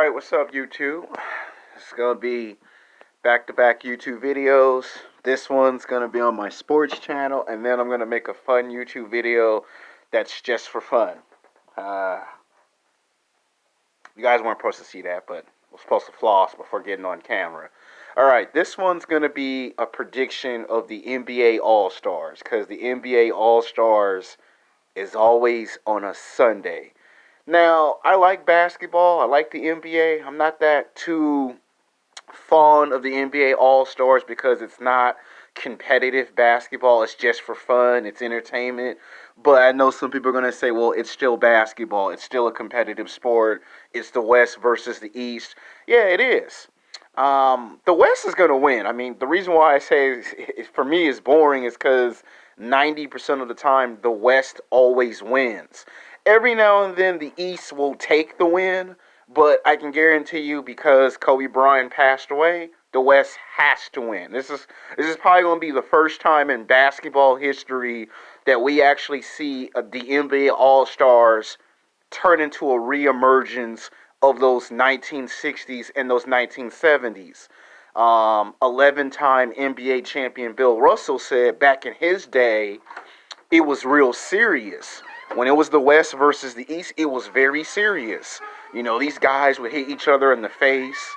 Alright, what's up YouTube? It's going to be back-to-back YouTube videos. This one's going to be on my sports channel, and then I'm going to make a fun YouTube video that's just for fun. You guys weren't supposed to see that, but I was supposed to floss before getting on camera. Alright, this one's going to be a prediction of the NBA All-Stars, because the NBA All-Stars is always on a Sunday. Now, I like basketball. I like the NBA. I'm not that too fond of the NBA All-Stars because it's not competitive basketball. It's just for fun. It's entertainment. But I know some people are going to say, well, it's still basketball. It's still a competitive sport. It's the West versus the East. Yeah, it is. The West is going to win. I mean, the reason why I say for me is boring is because 90% of the time, the West always wins. Every now and then, the East will take the win, but I can guarantee you, because Kobe Bryant passed away, the West has to win. This is probably going to be the first time in basketball history that we actually see the NBA All-Stars turn into a reemergence of those 1960s and those 1970s. 11-time NBA champion Bill Russell said back in his day, it was real serious. When it was the West versus the East, it was very serious. You know, these guys would hit each other in the face.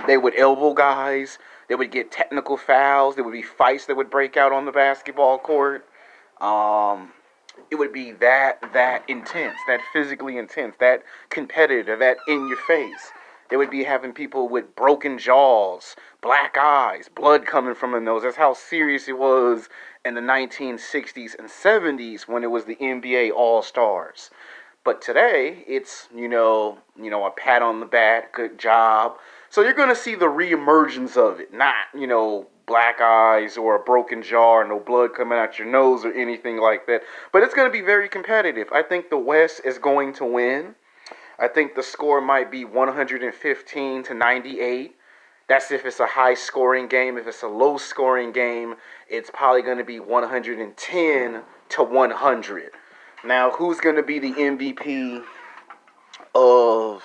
They would elbow guys. They would get technical fouls. There would be fights that would break out on the basketball court. It would be that intense, that physically intense, that competitive, that in your face. They would be having people with broken jaws, black eyes, blood coming from their nose. That's how serious it was in the 1960s and 70s when it was the NBA All-Stars. But today, it's, a pat on the back, good job. So you're going to see the reemergence of it, not, black eyes or a broken jaw or no blood coming out your nose or anything like that. But it's going to be very competitive. I think the West is going to win. I think the score might be 115 to 98. That's if it's a high-scoring game. If it's a low-scoring game, it's probably going to be 110 to 100. Now, who's going to be the MVP of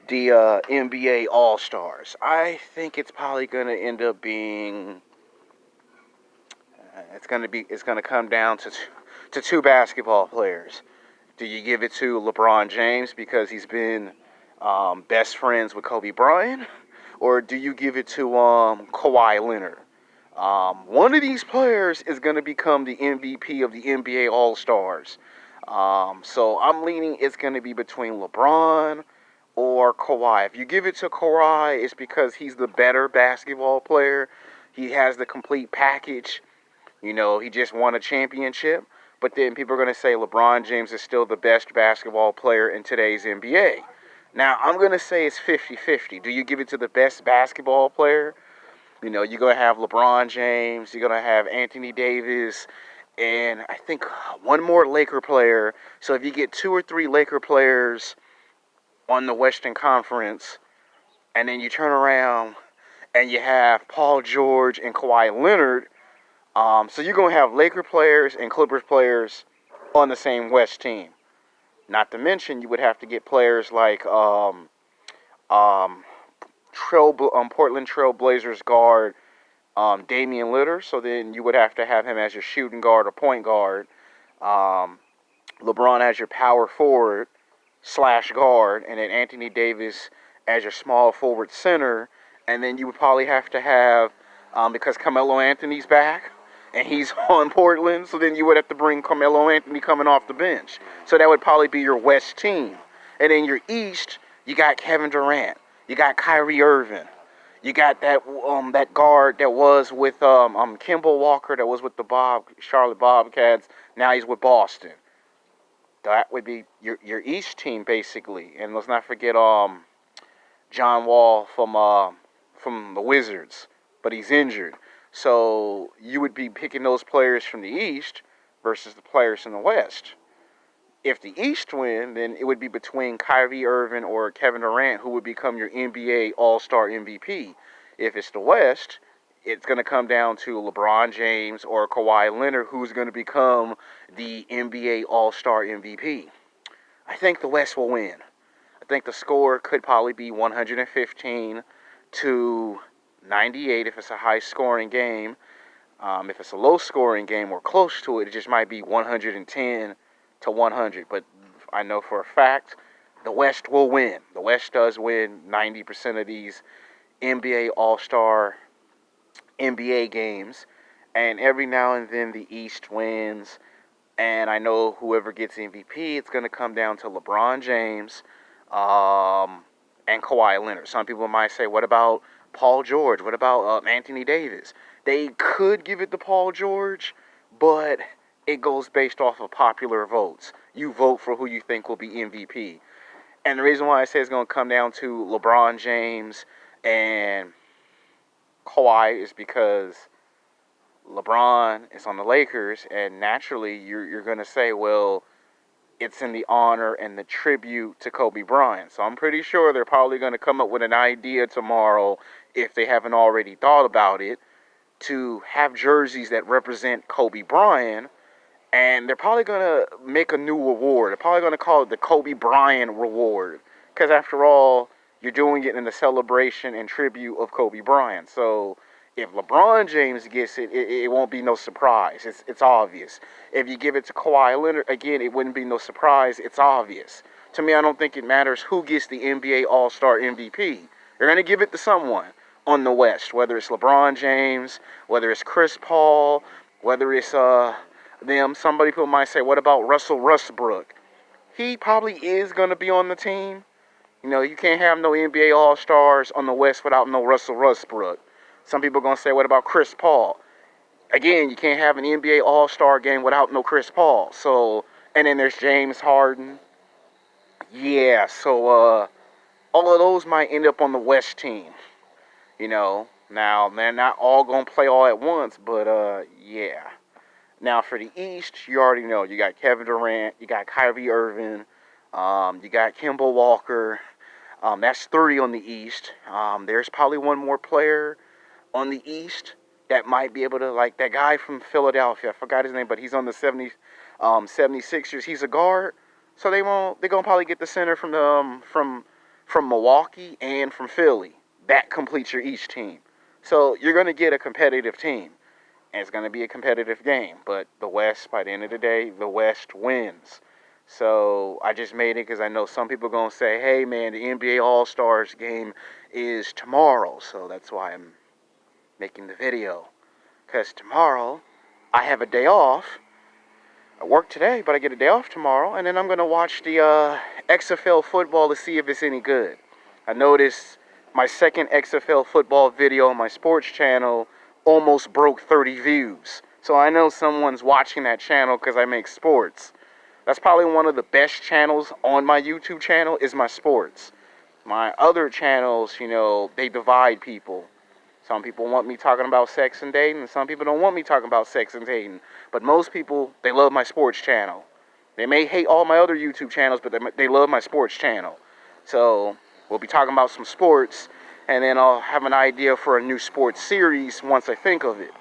the NBA All-Stars? I think it's probably going to end up being. It's going to come down to two basketball players. Do you give it to LeBron James because he's been best friends with Kobe Bryant? Or do you give it to Kawhi Leonard? One of these players is going to become the MVP of the NBA All-Stars. So I'm leaning it's going to be between LeBron or Kawhi. If you give it to Kawhi, it's because he's the better basketball player. He has the complete package. He just won a championship. But then people are going to say LeBron James is still the best basketball player in today's NBA. Now, I'm going to say it's 50-50. Do you give it to the best basketball player? You're going to have LeBron James. You're going to have Anthony Davis. And I think one more Laker player. So if you get 2 or 3 Laker players on the Western Conference, and then you turn around and you have Paul George and Kawhi Leonard, so you're going to have Laker players and Clippers players on the same West team. Not to mention, you would have to get players like Portland Trail Blazers guard Damian Lillard. So then you would have to have him as your shooting guard or point guard. LeBron as your power forward / guard. And then Anthony Davis as your small forward center. And then you would probably have to have, because Carmelo Anthony's back, and he's on Portland, so then you would have to bring Carmelo Anthony coming off the bench. So that would probably be your West team. And in your East, you got Kevin Durant. You got Kyrie Irving. You got that guard that was with Kemba Walker, that was with the Charlotte Bobcats. Now he's with Boston. That would be your East team, basically. And let's not forget John Wall from the Wizards, but he's injured. So you would be picking those players from the East versus the players in the West. If the East win, then it would be between Kyrie Irving or Kevin Durant, who would become your NBA All-Star MVP. If it's the West, it's going to come down to LeBron James or Kawhi Leonard, who's going to become the NBA All-Star MVP. I think the West will win. think the score could probably be 115 to 98 if it's a high-scoring game. If it's a low-scoring game or close to it, it just might be 110 to 100. But I know for a fact the West will win. The West does win 90% of these NBA All-Star NBA games. And every now and then the East wins. And I know whoever gets MVP, it's going to come down to LeBron James and Kawhi Leonard. Some people might say, what about Paul George? What about Anthony Davis? They could give it to Paul George, but it goes based off of popular votes. You vote for who you think will be MVP. And the reason why I say it's going to come down to LeBron James and Kawhi is because LeBron is on the Lakers, and naturally you're going to say, well, it's in the honor and the tribute to Kobe Bryant. So I'm pretty sure they're probably going to come up with an idea tomorrow, if they haven't already thought about it, to have jerseys that represent Kobe Bryant, and they're probably going to make a new award. They're probably going to call it the Kobe Bryant Reward, because after all, you're doing it in the celebration and tribute of Kobe Bryant. So if LeBron James gets it, it won't be no surprise. It's obvious. If you give it to Kawhi Leonard, again, it wouldn't be no surprise. It's obvious. To me, I don't think it matters who gets the NBA All-Star MVP. They're going to give it to someone on the West, whether it's LeBron James, whether it's Chris Paul, whether it's them. Somebody people might say, what about Russell Westbrook? He probably is going to be on the team. You know, you can't have no NBA All-Stars on the West without no Russell Westbrook. Some people are going to say, what about Chris Paul? Again, you can't have an NBA All-Star game without no Chris Paul. So, and then there's James Harden. Yeah, so all of those might end up on the West team. You know, now they're not all going to play all at once, but yeah. Now for the East, you already know. You got Kevin Durant, you got Kyrie Irving, you got Kemba Walker. That's 3 on the East. There's probably one more player on the East that might be able to, like that guy from Philadelphia. I forgot his name, but he's on the 76ers. He's a guard, so they're gonna probably get the center from the from Milwaukee and from Philly. That completes your East team. So you're gonna get a competitive team, and it's gonna be a competitive game. But the West, by the end of the day, the West wins. So I just made it because I know some people are gonna say, "Hey, man, the NBA All-Stars game is tomorrow," so that's why I'm making the video, because tomorrow I have a day off. I work today, but I get a day off tomorrow, and then I'm going to watch the XFL football to see if it's any good. I noticed my second XFL football video on my sports channel almost broke 30 views. So I know someone's watching that channel because I make sports. That's probably one of the best channels on my YouTube channel is my sports. My other channels, you know, they divide people. Some people want me talking about sex and dating, and some people don't want me talking about sex and dating. But most people, they love my sports channel. They may hate all my other YouTube channels, but they love my sports channel. So we'll be talking about some sports, and then I'll have an idea for a new sports series once I think of it.